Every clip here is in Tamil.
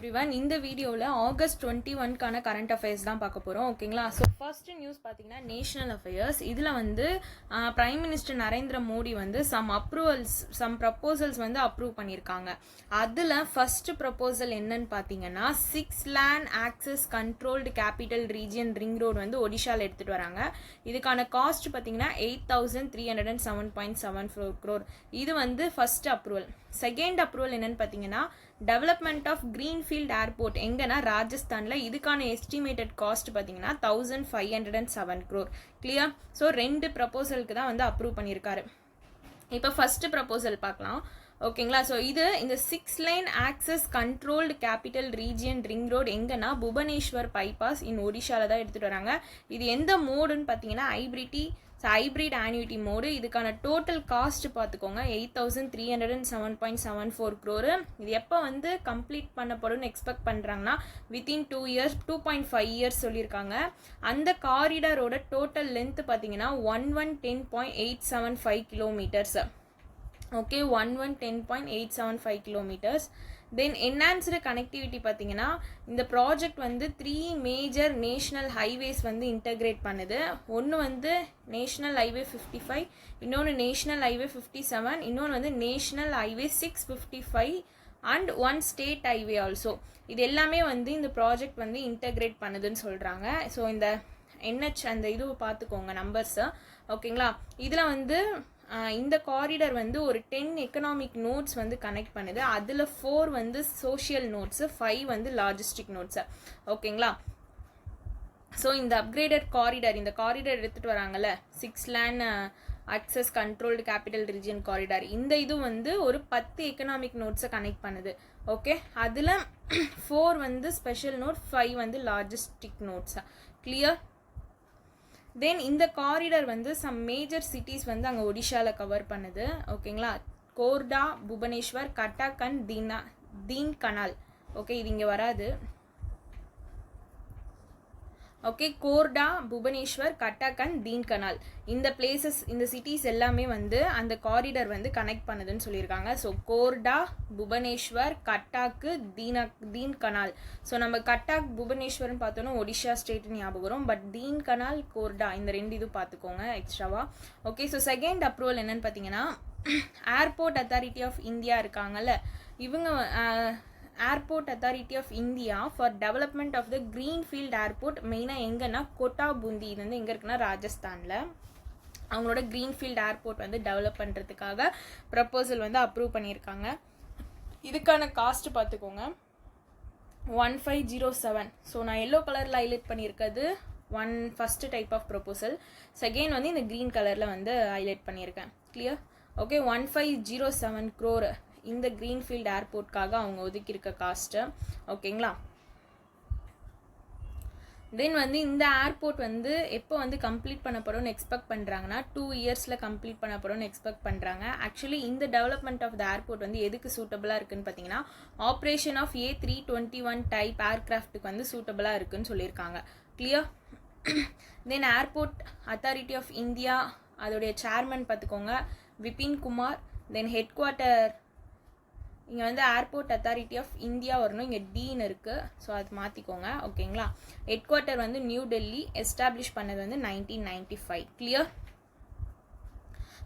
எவ்ரிவன் இந்த வீடியோவில் ஆகஸ்ட் 21க்கான கரண்ட் அஃபேர்ஸ் தான் பார்க்க போகிறோம். ஓகேங்களா? ஸோ ஃபர்ஸ்ட் நியூஸ் பார்த்தீங்கன்னா நேஷனல் அஃபேர்ஸ். இதில் வந்து பிரைம் மினிஸ்டர் நரேந்திர மோடி வந்து சம் ப்ரப்போசல்ஸ் வந்து அப்ரூவ் பண்ணியிருக்காங்க. அதில் ஃபர்ஸ்ட் ப்ரப்போசல் என்னன்னு பார்த்தீங்கன்னா 6 land access controlled capital region ring road வந்து ஒடிஷாவில் எடுத்துகிட்டு வராங்க. இதுக்கான காஸ்ட் பார்த்தீங்கன்னா 8,307.74 crore. இது வந்து ஃபர்ஸ்ட் அப்ரூவல். செகண்ட் அப்ரூவல் என்னன்னு பார்த்தீங்கன்னா டெவலப்மெண்ட் ஆஃப் கிரீன்ஃபீல்ட் ஏர்போர்ட் எங்கன்னா ராஜஸ்தானில். இதுக்கான எஸ்டிமேட்டட் காஸ்ட் பார்த்தீங்கன்னா 1,507 crore. கிளியர்? ஸோ 2 ப்ரப்போசலுக்கு தான் வந்து அப்ரூவ் பண்ணியிருக்காரு. இப்போ ஃபர்ஸ்ட் ப்ரப்போசல் பார்க்கலாம். ஓகேங்களா? ஸோ இந்த 6 line access controlled capital region ring road எங்கன்னா புவனேஸ்வர் பைபாஸ் இன் ஒடிஷாவில் தான் எடுத்துகிட்டு வராங்க. இது எந்த மோடுன்னு பார்த்தீங்கன்னா ஹைப்ரிட் ஆன்யூட்டி மோடு. இதுக்கான டோட்டல் காஸ்ட் பார்த்துக்கோங்க 8,307.74 crore. இது எப்போ வந்து கம்ப்ளீட் பண்ணப்படும்னு எக்ஸ்பெக்ட் பண்ணுறாங்கன்னா வித்தின் 2.5 இயர்ஸ் சொல்லியிருக்காங்க. அந்த காரிடாரோட டோட்டல் லென்த் பார்த்தீங்கன்னா 1110.875 kilometers. Okay, 1110.875 kilometers. தென் என்ஹான்ஸ்டு கனெக்டிவிட்டி பார்த்தீங்கன்னா இந்த ப்ராஜெக்ட் வந்து 3 மேஜர் நேஷ்னல் ஹைவேஸ் வந்து இன்டகிரேட் பண்ணுது. ஒன்று வந்து நேஷ்னல் ஹைவே 55, இன்னொன்று நேஷ்னல் ஹைவே 57, இன்னொன்று வந்து national highway 655 and 1 state highway also. இது எல்லாமே வந்து இந்த ப்ராஜெக்ட் வந்து இன்டகிரேட் பண்ணுதுன்னு சொல்கிறாங்க. ஸோ இந்த NH அந்த இது பார்த்துக்கோங்க நம்பர்ஸை. ஓகேங்களா? இதில் வந்து இந்த காரிடர் வந்து ஒரு 10 எக்கனாமிக் நோட்ஸ் வந்து கனெக்ட் பண்ணுது. அதில் 4 வந்து சோஷியல் நோட்ஸு, 5 வந்து லாஜிஸ்டிக் நோட்ஸு. ஓகேங்களா? ஸோ இந்த அப்கிரேடட் காரிடர், இந்த காரிடர் எடுத்துகிட்டு வராங்கல்ல 6 land access controlled capital region corridor, இந்த இது வந்து ஒரு 10 எக்கனாமிக் நோட்ஸை கனெக்ட் பண்ணுது. ஓகே, அதில் 4 வந்து ஸ்பெஷல் நோட், 5 வந்து லாஜிஸ்டிக் நோட்ஸா. கிளியர்? தென் இந்த காரிடர் வந்து சம் மேஜர் சிட்டிஸ் வந்து அங்கே ஒடிஷாவில் கவர் பண்ணுது. ஓகேங்களா? Khordha, Bhubaneswar, Cuttack and Dhenkanal. Okay, இது இங்கே வராது. Okay, Khordha, Bhubaneswar, Cuttack and Dhenkanal, இந்த பிளேசஸ், இந்த சிட்டிஸ் எல்லாமே வந்து அந்த காரிடர் வந்து கனெக்ட் பண்ணுதுன்னு சொல்லியிருக்காங்க. So Khordha, Bhubaneswar, Cuttack, Dhenkanal. So நம்ம கட்டாக் புவனேஸ்வர்னு பார்த்தோன்னா ஒடிஷா ஸ்டேட் ஞாபகம் வரும். பட் தீன் கனால், கோர்டா, இந்த 2 இது பார்த்துக்கோங்க எக்ஸ்ட்ராவா. ஓகே, ஸோ செகண்ட் அப்ரூவல் என்னன்னு பார்த்தீங்கன்னா ஏர்போர்ட் அத்தாரிட்டி ஆஃப் இந்தியா இருக்காங்கல்ல, இவங்க airport authority of India for development of the greenfield airport மெயினாக எங்கன்னா கொட்டாபுந்தி, இது வந்து எங்கே இருக்குன்னா ராஜஸ்தானில். அவங்களோட கிரீன்ஃபீல்ட் ஏர்போர்ட் வந்து டெவலப் பண்ணுறதுக்காக ப்ரப்போசல் வந்து அப்ரூவ் பண்ணியிருக்காங்க. இதுக்கான காஸ்ட் பார்த்துக்கோங்க 1507. ஸோ நான் எல்லோ கலரில் ஹைலைட் பண்ணியிருக்கிறது first type of proposal. Second வந்து இந்த க்ரீன் கலரில் வந்து ஹைலைட் பண்ணியிருக்கேன். கிளியர்? ஓகே, 1507 crore இந்த கிரீன்ஃபீல்ட் ஏர்போர்ட்காக அவங்க ஒதுக்கியிருக்க காஸ்ட்டு. ஓகேங்களா? தென் வந்து இந்த ஏர்போர்ட் வந்து எப்போ வந்து கம்ப்ளீட் பண்ணப்படும்னு எக்ஸ்பெக்ட் பண்ணுறாங்கன்னா 2 இயர்ஸில் கம்ப்ளீட் பண்ணப்படும்னு எக்ஸ்பெக்ட் பண்ணுறாங்க. ஆக்சுவலி இந்த டெவலப்மெண்ட் ஆஃப் த ஏர்போர்ட் வந்து எதுக்கு சூட்டபிளாக இருக்குன்னு பார்த்தீங்கன்னா ஆப்ரேஷன் ஆஃப் A321 டைப் ஏர்கிராஃப்ட்டுக்கு வந்து சூட்டபிளாக இருக்குன்னு சொல்லியிருக்காங்க. Clear? Then airport authority of India அதோடைய சேர்மன் பார்த்துக்கோங்க Vipin Kumar. Then head quarter இங்கே வந்து ஏர்போர்ட் அத்தாரிட்டி ஆஃப் இந்தியா வரணும், இங்கே டீன் இருக்குது. ஸோ அது மாற்றிக்கோங்க. ஓகேங்களா? ஹெட் குவார்ட்டர் வந்து நியூ டெல்லி, எஸ்டாப்ளிஷ் பண்ணது வந்து 1995. கிளியர்?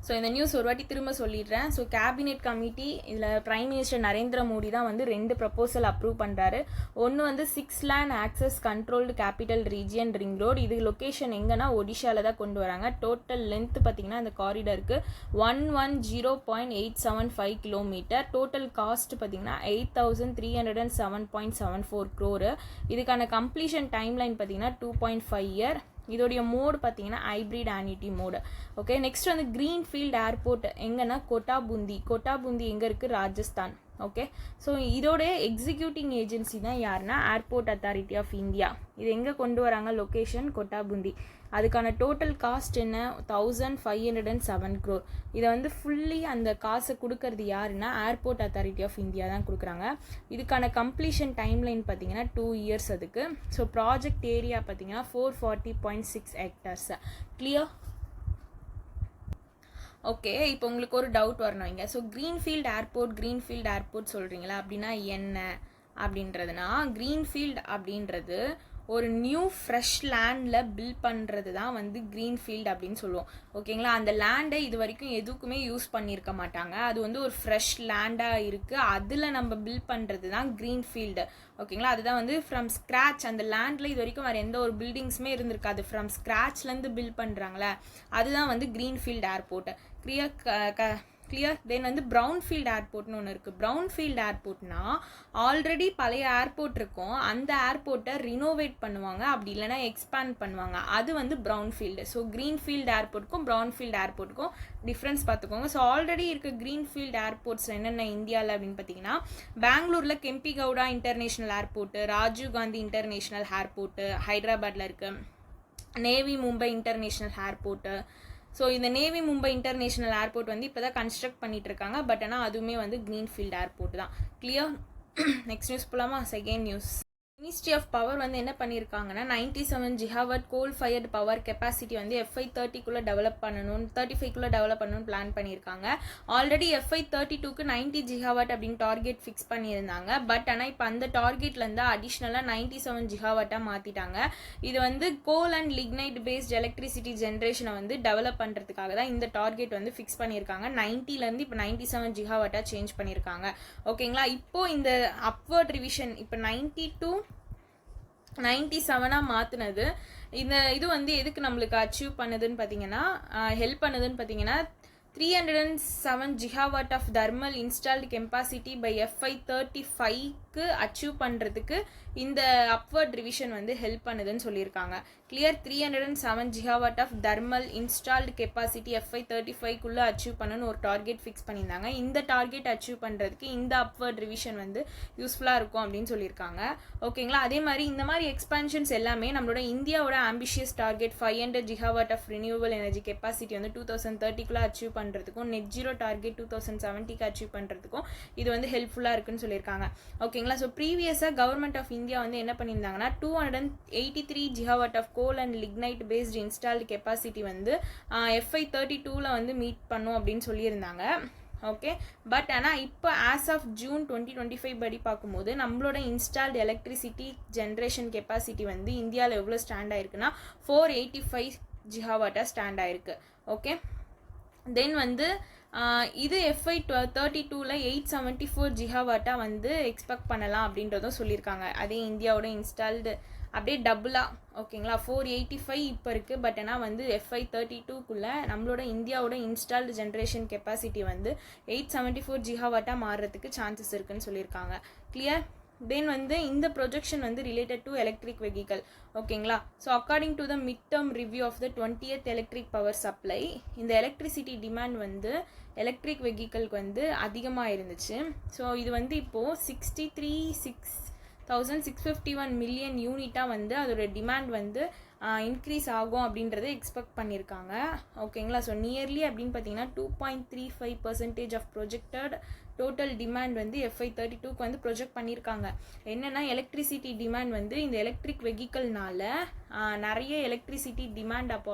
ஸோ இந்த நியூஸ் ஒரு வாட்டி திரும்ப சொல்லிடுறேன். ஸோ கேபினெட் கமிட்டி இதில் பிரைம் மினிஸ்டர் நரேந்திர மோடி தான் வந்து 2 ப்ரப்போசல் அப்ரூவ் பண்ணுறாரு. ஒன்று வந்து 6 land access controlled capital region ring road, இது லொக்கேஷன் எங்கன்னா ஒடிஷாவில் தான் கொண்டு வராங்க. டோட்டல் லென்த் பார்த்தீங்கன்னா அந்த காரிடருக்கு 110.875 kilometer. டோட்டல் காஸ்ட் பார்த்தீங்கன்னா 8,307.74 crore. இதுக்கான கம்ப்ளீஷன் டைம்லைன் பார்த்தீங்கன்னா 2.5 year. இதோடைய மோடு பார்த்தீங்கன்னா hybrid annuity mode. Okay, next வந்து கிரீன்ஃபீல்ட் ஏர்போர்ட் எங்கன்னா கொட்டாபுந்தி எங்கே இருக்குது? ராஜஸ்தான். ஓகே, ஸோ இதோடைய எக்ஸிக்யூட்டிங் ஏஜென்சி தான் யாருன்னா ஏர்போர்ட் அத்தாரிட்டி ஆஃப் இந்தியா. இது எங்கே கொண்டு வராங்க? லொக்கேஷன் கொட்டாபுந்தி. அதுக்கான டோட்டல் காஸ்ட் என்ன? 1,507 crore. இதை வந்து ஃபுல்லி அந்த காசை கொடுக்கறது யாருன்னா ஏர்போர்ட் அத்தாரிட்டி ஆஃப் இந்தியா தான் கொடுக்குறாங்க. இதுக்கான கம்ப்ளீஷன் டைம்லைன் பார்த்தீங்கன்னா 2 இயர்ஸ் அதுக்கு. ஸோ ப்ராஜெக்ட் ஏரியா பார்த்தீங்கன்னா 440.6 hectares. கிளியர்? ஓகே, இப்போ உங்களுக்கு ஒரு டவுட் வரணும் இங்கே. ஸோ க்ரீன்ஃபீல்ட் ஏர்போர்ட் சொல்கிறீங்களா அப்படின்னா என்ன அப்படின்றதுனா க்ரீன்ஃபீல்ட் அப்படின்றது ஒரு நியூ ஃப்ரெஷ் லேண்டில் பில்ட் பண்ணுறது தான் வந்து க்ரீன்ஃபீல்ட் அப்படின்னு சொல்லுவோம். ஓகேங்களா, அந்த லேண்டை இது வரைக்கும் எதுக்குமே யூஸ் பண்ணியிருக்க மாட்டாங்க. அது வந்து ஒரு ஃப்ரெஷ் லேண்டாக இருக்குது, அதில் நம்ம பில்ட் பண்ணுறது தான் க்ரீன்ஃபீல்டு. ஓகேங்களா, அதுதான் வந்து ஃப்ரம் ஸ்க்ராச். அந்த லேண்டில் இது வரைக்கும் வேறு எந்த ஒரு பில்டிங்ஸுமே இருந்திருக்காது, ஃப்ரம் ஸ்க்ராச்லேருந்து பில்ட் பண்ணுறாங்களே, அதுதான் வந்து க்ரீன்ஃபீல்ட் ஏர்போர்ட். கிளியர். தென் வந்து ப்ரௌன்ஃபீல்ட் ஏர்போர்ட்னு ஒன்று இருக்குது. ப்ரௌன்ஃபீல்ட் ஏர்போர்ட்னா ஆல்ரெடி பழைய ஏர்போர்ட் இருக்கும், அந்த ஏர்போர்ட்டை ரினோவேட் பண்ணுவாங்க, அப்படி இல்லைனா எக்ஸ்பேண்ட் பண்ணுவாங்க, அது வந்து ப்ரௌன்ஃபீல்டு. ஸோ க்ரீன்ஃபீல்ட் ஏர்போர்ட்டுக்கும் ப்ரௌன்ஃபீல்ட் ஏர்போர்ட்டுக்கும் டிஃப்ரென்ஸ் பார்த்துக்கோங்க. ஸோ ஆல்ரெடி இருக்க க்ரீன்ஃபீல்ட் ஏர்போர்ட்ஸ் என்னென்ன இந்தியாவில் அப்படின்னு பார்த்தீங்கன்னா, பெங்களூரில் Kempegowda international airport, Rajiv Gandhi international airport ஹைதராபாத்தில் இருக்குது, Navi Mumbai international airport. So இந்த நேவி மும்பை இன்டர்நேஷ்னல் ஏர்போர்ட் வந்து இப்போ தான் கன்ஸ்ட்ரக்ட் பண்ணிட்டு இருக்காங்க, பட் ஆனால் அதுவுமே வந்து க்ரீன்ஃபீல்ட் ஏர்போர்ட் தான். கிளியர். நெக்ஸ்ட் நியூஸ் போலாமா? Second news. Ministry of power வந்து என்ன பண்ணியிருக்காங்கன்னா 97 gigawatt coal fired power capacity வந்து FY 30க்குள்ளே டெவலப் பண்ணணும், 35க்குள்ளே டெவலப் பண்ணணும்னு பிளான் பண்ணியிருக்காங்க. ஆல்ரெடி FY 32க்கு 90 ஜிகாவாட் அப்படின்னு டார்கெட் ஃபிக்ஸ் பண்ணியிருந்தாங்க, பட் ஆனால் இப்போ அந்த டார்கெட்லேருந்து அடிஷ்னலாக 97 ஜிகாவாட்டாக மாற்றிட்டாங்க. இது வந்து கோல் அண்ட் லிக்னைட் பேஸ்ட் எலக்ட்ரிசிட்டி ஜென்ரேஷனை வந்து டெவலப் பண்ணுறதுக்காக தான் இந்த டார்கெட் வந்து ஃபிக்ஸ் பண்ணியிருக்காங்க. 90லேருந்து இப்போ 97 ஜிகாவாட்டாக சேஞ்ச் பண்ணியிருக்காங்க. ஓகேங்களா, இப்போது இந்த அப்வர்ட் ரிவிஷன் இப்போ 90 to 97 மாற்றினது, இந்த இது வந்து எதுக்கு நம்மளுக்கு அச்சீவ் பண்ணுதுன்னு பார்த்தீங்கன்னா, ஹெல்ப் பண்ணுதுன்னு பார்த்தீங்கன்னா, 307 gigawatt of thermal installed capacity by FY 35க்கு அச்சீவ் பண்ணுறதுக்கு இந்த அப்வர்ட் ரிவிஷன் வந்து ஹெல்ப் பண்ணுதுன்னு சொல்லியிருக்காங்க. Clear. 307 gigawatt of thermal installed capacity FY 35க்குள்ளே அச்சீவ் பண்ணணும்னு ஒரு டார்கெட் ஃபிக்ஸ் பண்ணியிருந்தாங்க. இந்த டார்கெட் அச்சீவ் பண்ணுறதுக்கு இந்த அப்வர்ட் ரிவிஷன் வந்து யூஸ்ஃபுல்லாக இருக்கும் அப்படின்னு சொல்லியிருக்காங்க. ஓகேங்களா, அதே மாதிரி இந்த மாதிரி எக்ஸ்பான்ஷன்ஸ் எல்லாமே நம்மளோட இந்தியாவோட ambitious target 500 gigawatt of renewal energy capacity வந்து 2030க்குள்ளே அச்சீவ் பண்ணுறதுக்கும், நெட் ஜீரோ டார்கெட் 2070க்கு அச்சீவ் பண்ணுறதுக்கும் இது வந்து ஹெல்ப்ஃபுல்லாக இருக்குன்னு சொல்லியிருக்காங்க. ஓகேங்களா, ஸோ ப்ரீவியஸாக கவர்மெண்ட் ஆஃப் இந்தியா வந்து என்ன பண்ணியிருந்தாங்கன்னா 283 gigawatt of coal and lignite based installed capacity வந்து FY 32ல் வந்து மீட் பண்ணும் அப்படின்னு சொல்லியிருந்தாங்க. ஓகே, பட் ஆனால் இப்போ ஆஸ் ஆஃப் ஜூன் 2025 படி பார்க்கும்போது நம்மளோட இன்ஸ்டால்டு எலக்ட்ரிசிட்டி ஜென்ரேஷன் கெப்பாசிட்டி வந்து இந்தியாவில் எவ்வளோ ஸ்டாண்ட் ஆயிருக்குன்னா 485 gigawatt ஸ்டாண்ட் ஆயிருக்கு. ஓகே, தென் வந்து இது FY 32ல் 874 gigawatt வந்து எக்ஸ்பெக்ட் பண்ணலாம் அப்படின்றதும் சொல்லியிருக்காங்க. அதே இந்தியாவோட இன்ஸ்டால்டு அப்படியே டபுளாக. ஓகேங்களா, 485 இப்போ இருக்குது, பட் ஆனால் வந்து FY 32க்குள்ளே நம்மளோட இந்தியாவோட இன்ஸ்டால்டு ஜென்ரேஷன் கெப்பாசிட்டி வந்து 874 gigawatt மாறுறதுக்கு சான்சஸ் இருக்குன்னு சொல்லியிருக்காங்க. கிளியர். தென் வந்து இந்த ப்ரொஜெக்ஷன் வந்து ரிலேட்டட் டு எலக்ட்ரிக் வெஹிக்கல். ஓகேங்களா, so according to the mid term review of the 20th electric power supply, இந்த எலக்ட்ரிசிட்டி டிமாண்ட் வந்து எலக்ட்ரிக் வெஹிக்கலுக்கு வந்து அதிகமாக இருந்துச்சு. ஸோ இது வந்து இப்போது 63,651 மில்லியன் யூனிட்டாக வந்து அதோட டிமாண்ட் வந்து இன்க்ரீஸ் ஆகும் அப்படின்றத எக்ஸ்பெக்ட் பண்ணியிருக்காங்க. ஓகேங்களா, ஸோ நியர்லி அப்படின்னு பார்த்தீங்கன்னா 2.35% ஆஃப் ப்ரொஜெக்டட் டோட்டல் டிமாண்ட் வந்து FY 32க்கு வந்து ப்ரொஜெக்ட் பண்ணியிருக்காங்க. என்னென்னா எலக்ட்ரிசிட்டி டிமாண்ட் வந்து இந்த எலக்ட்ரிக் வெஹிக்கல்னால நிறைய எலக்ட்ரிசிட்டி டிமாண்ட் அப்போ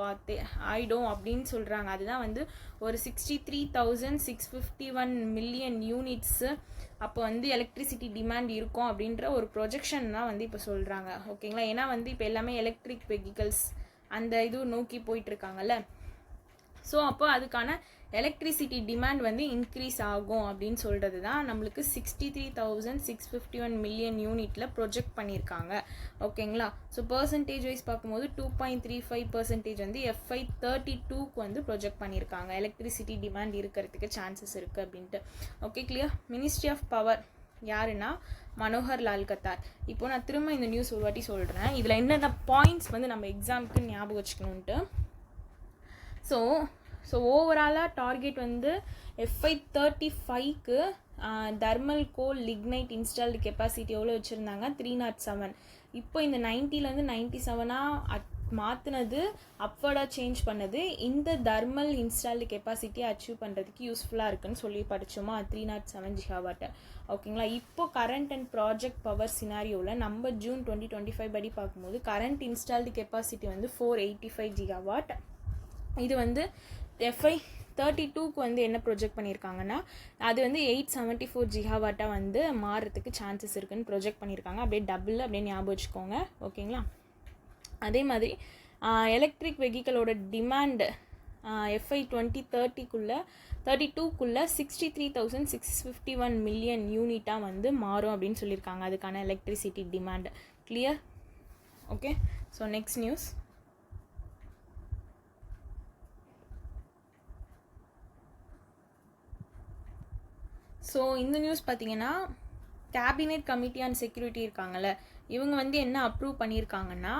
ஆகிடும் அப்படின்னு சொல்கிறாங்க. அதுதான் வந்து ஒரு 63,651 மில்லியன் யூனிட்ஸு அப்போ வந்து எலக்ட்ரிசிட்டி டிமாண்ட் இருக்கும் அப்படின்ற ஒரு ப்ரொஜெக்ஷன் தான் வந்து இப்போ சொல்கிறாங்க. ஓகேங்களா, ஏன்னா வந்து இப்போ எல்லாமே எலக்ட்ரிக் வெஹிக்கல்ஸ் அந்த இது நோக்கி போயிட்டுருக்காங்கல்ல, ஸோ அப்போ அதுக்கான எலக்ட்ரிசிட்டி டிமாண்ட் வந்து இன்க்ரீஸ் ஆகும் அப்படின்னு சொல்கிறது தான் நம்மளுக்கு 63,651 மில்லியன் யூனிட்டில் ப்ரொஜெக்ட் பண்ணியிருக்காங்க. ஓகேங்களா, ஸோ பர்சன்டேஜ் வைஸ் பார்க்கும்போது 2.35% வந்து FY 32க்கு வந்து ப்ரொஜெக்ட் பண்ணியிருக்காங்க. எலக்ட்ரிசிட்டி டிமாண்ட் இருக்கிறதுக்கு சான்சஸ் இருக்குது அப்படின்ட்டு. Okay, clear. Ministry of power யாருன்னா மனோகர் லால் கத்தார். இப்போ நான் திரும்ப இந்த நியூஸ் ஒரு வாட்டி சொல்கிறேன், இதில் என்னென்ன பாயிண்ட்ஸ் வந்து நம்ம எக்ஸாமுக்கு ஞாபகம் வச்சுக்கணுன்ட்டு. ஸோ ஓவராலாக டார்கெட் வந்து FY 35க்கு தர்மல் கோல் லிக்னைட் இன்ஸ்டால்டு கெப்பாசிட்டி எவ்வளோ வச்சுருந்தாங்க? 307. இப்போ இந்த 90லேருந்து 97 மாற்றினது, அப்வர்டாக சேஞ்ச் பண்ணது இந்த தர்மல் இன்ஸ்டால்டு கெப்பாசிட்டியை அச்சீவ் பண்ணுறதுக்கு யூஸ்ஃபுல்லாக இருக்குன்னு சொல்லி படித்தோமா, 307 gigawatt. ஓகேங்களா, இப்போ கரண்ட் அண்ட் ப்ராஜெக்ட் பவர் சினாரியோவில் நம்ம ஜூன் 2025 படி பார்க்கும்போது கரண்ட் இன்ஸ்டால்டு கெப்பாசிட்டி வந்து 485 gigawatt. இது வந்து FY 2032க்கு வந்து என்ன ப்ரொஜெக்ட் பண்ணியிருக்காங்கன்னா அது வந்து 874 ஜிகாவாட்டாக வந்து மாறுறதுக்கு சான்சஸ் இருக்குன்னு ப்ரொஜெக்ட் பண்ணியிருக்காங்க. அப்படியே டபுள் அப்படியே ஞாபகம் வச்சுக்கோங்க. ஓகேங்களா? அதே மாதிரி எலக்ட்ரிக் வெஹிக்கிளோட டிமாண்டு FY 2032க்குள்ளே 63,651 மில்லியன் யூனிட்டாக வந்து மாறும் அப்படின்னு சொல்லியிருக்காங்க அதுக்கான electricity demand. Clear? Okay. So next news. So இந்த நியூஸ் பார்த்தீங்கன்னா கேபினெட் கமிட்டி ஆன் செக்யூரிட்டி இருக்காங்கல்ல, இவங்க வந்து என்ன அப்ரூவ் பண்ணியிருக்காங்கன்னா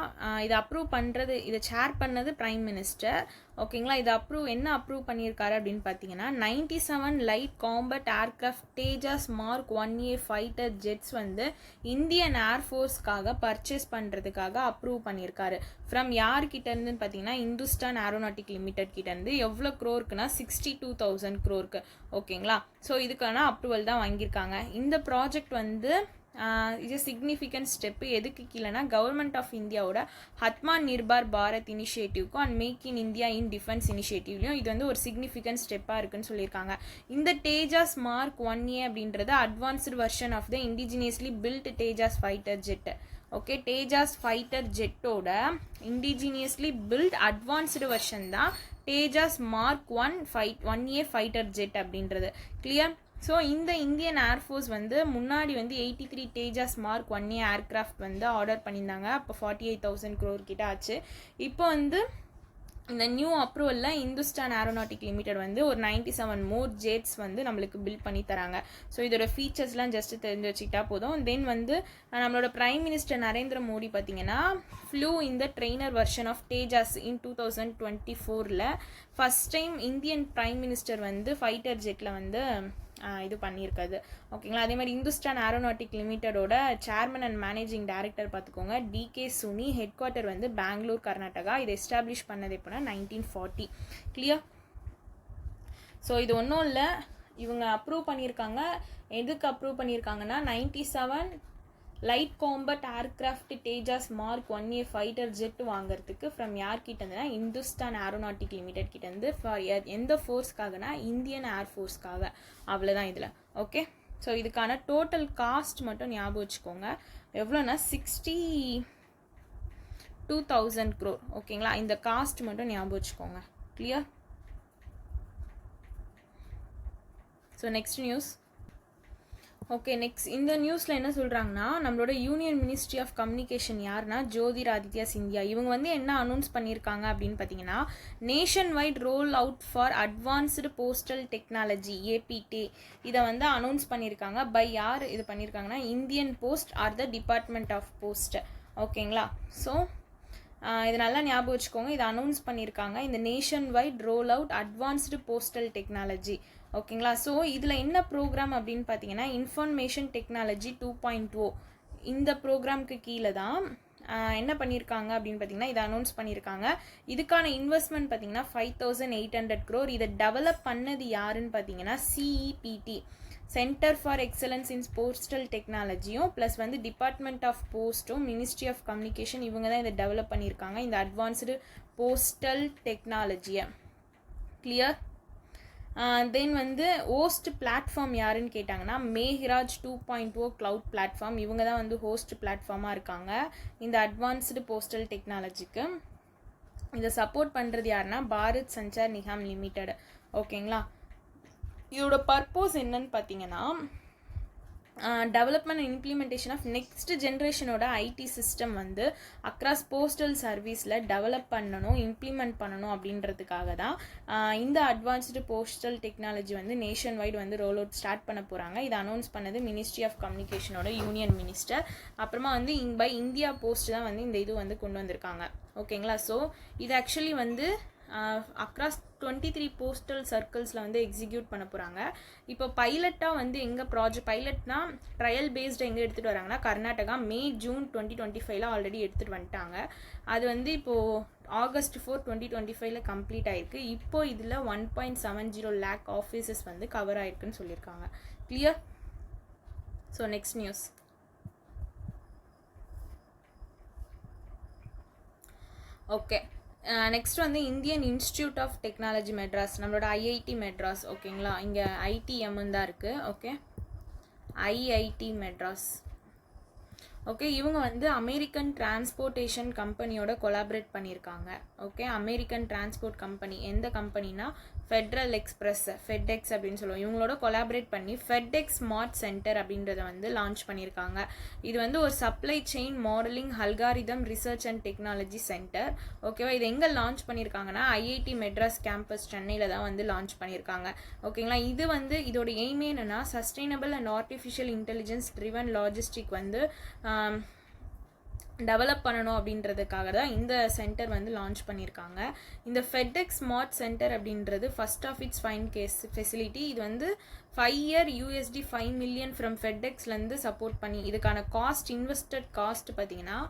இதை அப்ரூவ் பண்ணுறது, இதை சேர் பண்ணது பிரைம் மினிஸ்டர். ஓகேங்களா? இதை என்ன அப்ரூவ் பண்ணியிருக்காரு அப்படின்னு பார்த்தீங்கன்னா 97 light combat aircraft Tejas mark 1A fighter ஜெட்ஸ் வந்து இந்தியன் ஏர்ஃபோர்ஸ்க்காக பர்ச்சேஸ் பண்ணுறதுக்காக அப்ரூவ் பண்ணியிருக்காரு. ஃப்ரம் யார்கிட்ட இருந்துன்னு பார்த்தீங்கன்னா இந்துஸ்தான் ஏரோநாட்டிக் லிமிடெட் கிட்டேருந்து. எவ்வளோ க்ரோருக்குன்னா 62,000 க்ரோருக்கு. ஓகேங்களா? ஸோ இதுக்கான அப்ரூவல் தான் வாங்கியிருக்காங்க. இந்த ப்ராஜெக்ட் வந்து இது சிக்னிஃபிகண்ட் ஸ்டெப்பு. எதுக்கு கீழேனா கவர்மெண்ட் ஆஃப் இந்தியாவோட ஆத்மா நிர்பார் பாரத் இனிஷியேட்டிவ்க்கும் and make in India in defence இனிஷியேட்டிவ்லையும் இது வந்து ஒரு சிக்னிஃபிகண்ட் ஸ்டெப்பாக இருக்குன்னு சொல்லியிருக்காங்க. இந்த தேஜாஸ் மார்க் 1A அப்படின்றது advanced version of the indigenously built Tejas fighter jet. Okay, Tejas fighter ஜெட்டோட இண்டிஜினியஸ்லி பில்ட் அட்வான்ஸ்டு வெர்ஷன் தான் Tejas mark 1A fighter jet அப்படின்றது. கிளியர்? ஸோ இந்த இந்தியன் ஏர்ஃபோர்ஸ் வந்து முன்னாடி வந்து 83 தேஜாஸ் மார்க் 1A ஏர்க்ராஃப்ட் வந்து ஆர்டர் பண்ணியிருந்தாங்க. அப்போ 48,000 crore கிட்ட ஆச்சு. இப்போ வந்து இந்த நியூ அப்ரூவலில் இந்துஸ்தான் ஏரோநாட்டிக் லிமிடெட் வந்து ஒரு 97 மோர் ஜெட்ஸ் வந்து நம்மளுக்கு பில்ட் பண்ணி தராங்க. ஸோ இதோட ஃபீச்சர்ஸ்லாம் ஜஸ்ட் தெரிஞ்சு வச்சுக்கிட்டா போதும். தென் வந்து நம்மளோட பிரைம் மினிஸ்டர் நரேந்திர மோடி பார்த்தீங்கன்னா ஃப்ளூ இந்த trainer version of Tejas in 2024 first time Indian prime minister வந்து ஃபைட்டர் ஜெட்டில் வந்து இது பண்ணியிருக்காது. ஓகேங்களா? அதே மாதிரி இந்துஸ்தான் ஏரோநாட்டிக் லிமிட்டடோட சேர்மன் அண்ட் மேனேஜிங் டைரக்டர் பார்த்துக்கோங்க DK சுனி. ஹெட் குவார்ட்டர் வந்து பெங்களூர், கர்நாடகா. இதை எஸ்டாப்ளிஷ் பண்ணது எப்போனா 1940. கிளியர்? ஸோ இது ஒன்றும் இல்லை, இவங்க அப்ரூவ் பண்ணியிருக்காங்க. எதுக்கு அப்ரூவ் பண்ணியிருக்காங்கன்னா 97 light combat aircraft Tejas mark 1A fighter jet வாங்குறதுக்கு ஃப்ரம் யார்கிட்ட இருந்துன்னா இந்துஸ்தான் ஏரோநாட்டிக் லிமிடெட் கிட்டேருந்து. எந்த ஃபோர்ஸ்க்காகனா இந்தியன் ஏர்ஃபோர்ஸ்க்காக. அவ்வளோதான் இதில். ஓகே. ஸோ இதுக்கான டோட்டல் காஸ்ட் மட்டும் ஞாபகம் வச்சுக்கோங்க. எவ்வளோனா 62,000 crore. ஓகேங்களா? இந்த காஸ்ட் மட்டும் ஞாபகம் வச்சுக்கோங்க. Clear? So next news. Okay, next இந்த நியூஸில் என்ன சொல்கிறாங்கன்னா நம்மளோட யூனியன் மினிஸ்ட்ரி ஆஃப் கம்யூனிகேஷன் யாருன்னா ஜோதிராதித்யா சிந்தியா. இவங்க வந்து என்ன அனௌன்ஸ் பண்ணியிருக்காங்க அப்படின்னு பார்த்தீங்கன்னா nation wide roll out for advanced postal technology APT இதை வந்து அனௌன்ஸ் பண்ணியிருக்காங்க. பை யார் இது பண்ணியிருக்காங்கன்னா Indian post or the department of post. ஓகேங்களா? ஸோ இது நல்லா ஞாபகம் வச்சுக்கோங்க. இதை அனௌன்ஸ் பண்ணியிருக்காங்க. இந்த nation wide roll out advanced postal technology. ஓகேங்களா? ஸோ இதில் என்ன ப்ரோக்ராம் அப்படின்னு பார்த்தீங்கன்னா இன்ஃபர்மேஷன் டெக்னாலஜி 2.0 இந்த ப்ரோக்ராம்க்கு கீழே தான் என்ன பண்ணியிருக்காங்க அப்படின்னு பார்த்தீங்கன்னா இதை அனௌன்ஸ் பண்ணியிருக்காங்க. இதுக்கான இன்வெஸ்ட்மெண்ட் பார்த்தீங்கன்னா 5,800 crore. இதை டெவலப் பண்ணது யாருன்னு பார்த்தீங்கன்னா CEPT centre for excellence in postal டெக்னாலஜியும் ப்ளஸ் வந்து டிபார்ட்மெண்ட் ஆஃப் போஸ்ட்டும் மினிஸ்ட்ரி ஆஃப் கம்யூனிகேஷன் இவங்க தான் இதை டெவலப் பண்ணியிருக்காங்க இந்த அட்வான்ஸ்டு போஸ்டல் டெக்னாலஜியை. கிளியர்? தென் வந்து ஹோஸ்ட் பிளாட்ஃபார்ம் யாருன்னு கேட்டாங்கன்னா மேஹிராஜ் 2.0 க்ளவுட் பிளாட்ஃபார்ம். இவங்க தான் வந்து ஹோஸ்ட் பிளாட்ஃபார்மாக இருக்காங்க இந்த அட்வான்ஸ்டு போஸ்டல் டெக்னாலஜிக்கு. இதை சப்போர்ட் பண்ணுறது யாருன்னா பாரத் சஞ்சார் நிகாம் லிமிடெட். ஓகேங்களா? இதோட பர்பஸ் என்னன்னு பார்த்தீங்கன்னா development and implementation of next ஜென்ரேஷனோட ஐடி சிஸ்டம் வந்து அக்ராஸ் போஸ்டல் சர்வீஸில் டெவலப் பண்ணணும், இம்ப்ளிமெண்ட் பண்ணணும் அப்படின்றதுக்காக தான் இந்த அட்வான்ஸ்டு போஸ்டல் டெக்னாலஜி வந்து நேஷன் வைடு வந்து ரோல் அவுட் ஸ்டார்ட் பண்ண போகிறாங்க. இதை அனௌன்ஸ் பண்ணது மினிஸ்ட்ரி ஆஃப் கம்யூனிகேஷனோட யூனியன் மினிஸ்டர். அப்புறமா வந்து பை இந்தியா போஸ்ட் தான் வந்து இந்த இது வந்து கொண்டு வந்திருக்காங்க. ஓகேங்களா? ஸோ இது ஆக்சுவலி வந்து அக்ராஸ் 23 போஸ்டல் சர்க்கிள்ஸில் வந்து எக்ஸிக்யூட் பண்ண போகிறாங்க. இப்போ பைலட்டாக வந்து எங்கே ப்ராஜெக்ட் பைலட்னா ட்ரையல் பேஸ்டு எங்கே எடுத்துகிட்டு வராங்கன்னா கர்நாடகா May June 2025 ஆல்ரெடி எடுத்துகிட்டு வந்துட்டாங்க. அது வந்து இப்போது August 4, 2025 கம்ப்ளீட் ஆகிருக்கு. இப்போது இதில் 1.70 lakh ஆஃபீஸஸ் வந்து கவர் ஆகிருக்குன்னு சொல்லியிருக்காங்க. Clear? So next news. Okay, next வந்து Indian institute of technology Madras, நம்மளோட ஐஐடி மெட்ராஸ். ஓகேங்களா, இங்கே ஐடிஎம் தான் இருக்குது. Okay, IIT Madras. ஓகே, இவங்க வந்து அமெரிக்கன் டிரான்ஸ்போர்ட்டேஷன் கம்பெனியோட கொலாபரேட் பண்ணியிருக்காங்க. ஓகே, அமெரிக்கன் டிரான்ஸ்போர்ட் கம்பெனி, எந்த கம்பெனினா ஃபெட்ரல் எக்ஸ்பிரஸ், ஃபெட்எக்ஸ் அப்படின்னு சொல்லுவோம். இவங்களோட கொலாபரேட் பண்ணி ஃபெட்எக்ஸ் ஸ்மார்ட் சென்டர் அப்படின்றத வந்து லான்ச் பண்ணியிருக்காங்க. இது வந்து ஒரு supply chain modelling algorithm research and technology centre. ஓகேவா, இது எங்கே லான்ச் பண்ணியிருக்காங்கன்னா ஐஐடி மெட்ராஸ் கேம்பஸ் சென்னையில் தான் வந்து லான்ச் பண்ணியிருக்காங்க. ஓகேங்களா, இது வந்து இதோட எய்மே என்னன்னா sustainable and artificial intelligence driven logistic வந்து டெவலப் பண்ணணும் அப்படின்றதுக்காக தான் இந்த சென்டர் வந்து லான்ச் பண்ணியிருக்காங்க. இந்த ஃபெட்எக்ஸ் ஸ்மார்ட் சென்டர் அப்படின்றது first of its fine case facility. இது வந்து 5 year $5 million ஃப்ரம் ஃபெட்எக்ஸ்லேருந்து சப்போர்ட் பண்ணி, இதுக்கான காஸ்ட் இன்வெஸ்டட் காஸ்ட் பார்த்தீங்கன்னா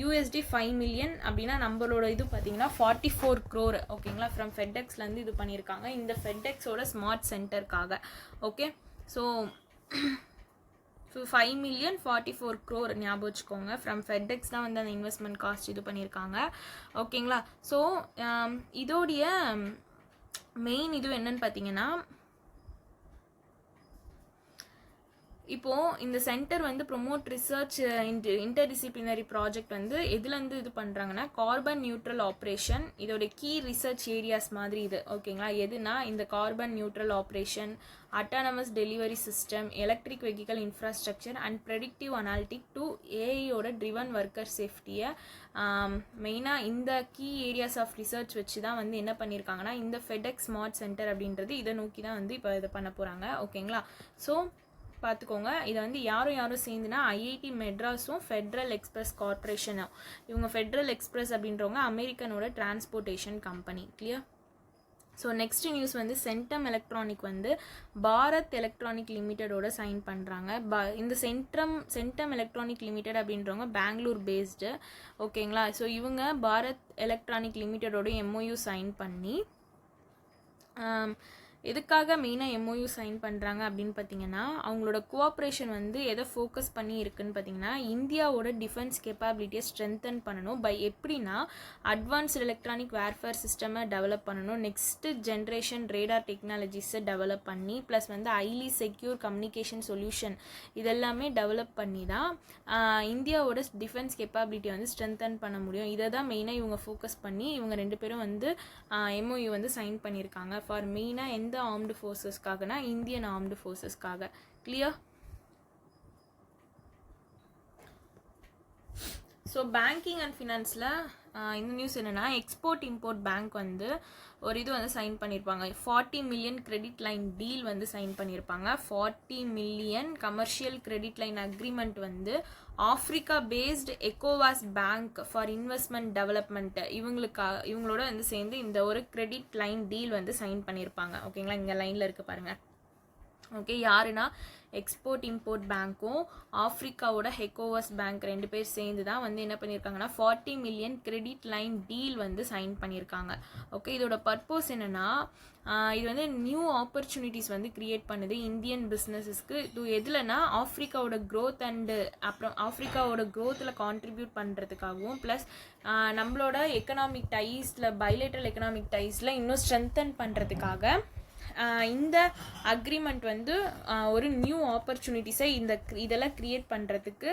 $5 million அப்படின்னா நம்மளோட இது பார்த்தீங்கன்னா 44 crore. ஓகேங்களா, ஃப்ரம் ஃபெட்எக்ஸ்லேருந்து இது பண்ணியிருக்காங்க இந்த ஃபெட்எக்ஸோட ஸ்மார்ட் சென்டருக்காக. ஓகே, ஸோ 5 million 44 crore ஞாபகம் வச்சுக்கோங்க. ஃப்ரம் ஃபெட்எக்ஸ் தான் வந்து அந்த இன்வெஸ்ட்மெண்ட் காஸ்ட் இது பண்ணியிருக்காங்க. ஓகேங்களா, ஸோ இதோடைய மெயின் இது என்னன்னு பார்த்தீங்கன்னா, இப்போது இந்த சென்டர் வந்து ப்ரொமோட் ரிசர்ச் இன்டர்டிசிப்ளினரி ப்ராஜெக்ட் வந்து எதுலேருந்து இது பண்ணுறாங்கன்னா கார்பன் நியூட்ரல் ஆப்ரேஷன், இதோட கீ ரிசர்ச் ஏரியாஸ் மாதிரி இது. ஓகேங்களா, எதுனா இந்த carbon neutral operation, autonomous delivery system, electric vehicle infrastructure and predictive analytic to ஏஐயோட ட்ரிவன் ஒர்க்கர் சேஃப்டியை மெயினாக இந்த கீ ஏரியாஸ் ஆஃப் ரிசர்ச் வச்சு தான் வந்து என்ன பண்ணியிருக்காங்கன்னா இந்த ஃபெட்எக்ஸ் ஸ்மார்ட் சென்டர் அப்படின்றது இதை நோக்கி தான் வந்து இப்போ இதை பண்ண போகிறாங்க. ஓகேங்களா, ஸோ பார்த்துக்கோங்க, இதை வந்து யாரும் சேர்ந்துனா ஐஐடி மெட்ராஸும் ஃபெட்ரல் எக்ஸ்பிரஸ் கார்பரேஷனும். இவங்க ஃபெட்ரல் எக்ஸ்பிரஸ் அப்படின்றவங்க அமெரிக்கனோட transportation company. Clear? So next news வந்து சென்டம் எலக்ட்ரானிக் வந்து பாரத் எலக்ட்ரானிக் லிமிட்டடோட சைன் பண்ணுறாங்க. இந்த சென்டம் எலக்ட்ரானிக் லிமிடெட் அப்படின்றவங்க பெங்களூர் பேஸ்டு. ஓகேங்களா, ஸோ இவங்க பாரத் எலக்ட்ரானிக் லிமிட்டடோட எம்ஓயு சைன் பண்ணி எதுக்காக மெயினாக எம்ஓயு சைன் பண்ணுறாங்க அப்படின்னு பார்த்தீங்கன்னா அவங்களோட கோஆப்ரேஷன் வந்து எதை ஃபோக்கஸ் பண்ணி இருக்குன்னு பார்த்தீங்கன்னா இந்தியாவோட டிஃபென்ஸ் கேப்பபிலிட்டியை ஸ்ட்ரென்தன் பண்ணணும். பை எப்படின்னா அட்வான்ஸ்டு எலக்ட்ரானிக் வேர்ஃபேர் சிஸ்டமை டெவலப் பண்ணணும், நெக்ஸ்ட்டு ஜென்ரேஷன் ரேடார் டெக்னாலஜிஸை டெவலப் பண்ணி ப்ளஸ் வந்து ஹைலி செக்யூர் கம்யூனிகேஷன் சொல்யூஷன் இதெல்லாமே டெவலப் பண்ணி தான் இந்தியாவோட டிஃபென்ஸ் கேப்பபிலிட்டியை வந்து ஸ்ட்ரென்தன் பண்ண முடியும். இதை தான் மெயினாக இவங்க ஃபோக்கஸ் பண்ணி இவங்க 2 பேரும் வந்து எம்ஓயு வந்து சைன் பண்ணியிருக்காங்க. ஃபார் மெயினாக எந்த ஆர்ம்டு ஃபோர்ஸஸ்க்காகனா இந்தியன் ஆர்ம்டு ஃபோர்ஸஸ்க்காக. கிளியர்? ஸோ பேங்கிங் அண்ட் ஃபினான்ஸில் இந்த நியூஸ் என்னென்னா எக்ஸ்போர்ட் இம்போர்ட் பேங்க் வந்து ஒரு இது வந்து சைன் பண்ணியிருப்பாங்க. 40 million கிரெடிட் லைன் டீல் வந்து சைன் பண்ணியிருப்பாங்க. 40 million commercial credit line agreement வந்து ஆஃப்ரிக்கா பேஸ்டு எக்கோவாஸ் பேங்க் ஃபார் இன்வெஸ்ட்மெண்ட் டெவலப்மெண்ட் இவங்களோட வந்து சேர்ந்து இந்த ஒரு கிரெடிட் லைன் டீல் வந்து சைன் பண்ணியிருப்பாங்க. ஓகேங்களா, இங்கே லைனில் இருக்குது பாருங்கள். ஓகே, யாருன்னா எக்ஸ்போர்ட் இம்போர்ட் பேங்க்கும் ஆஃப்ரிக்காவோட எக்கோவாஸ் பேங்க் 2 பேர் சேர்ந்து தான் வந்து என்ன பண்ணியிருக்காங்கன்னா 40 million கிரெடிட் லைன் டீல் வந்து சைன் பண்ணியிருக்காங்க. ஓகே, இதோட பர்பஸ் என்னென்னா இது வந்து நியூ ஆப்பர்ச்சுனிட்டிஸ் வந்து கிரியேட் பண்ணுது இந்தியன் பிஸ்னஸஸ்க்கு. இது எதுலனா ஆஃப்ரிக்காவோட க்ரோத் அண்டு அப்புறம் ஆஃப்ரிக்காவோட க்ரோத்தில் கான்ட்ரிபியூட் பண்ணுறதுக்காகவும் ப்ளஸ் நம்மளோட எக்கனாமிக் டைஸில் பைலேட்ரல் எக்கனாமிக் டைஸில் இன்னும் ஸ்ட்ரென்தன் பண்ணுறதுக்காக இந்த அக்ரிமெண்ட் வந்து ஒரு நியூ ஆப்பர்ச்சுனிட்டிஸை இதெல்லாம் க்ரியேட் பண்ணுறதுக்கு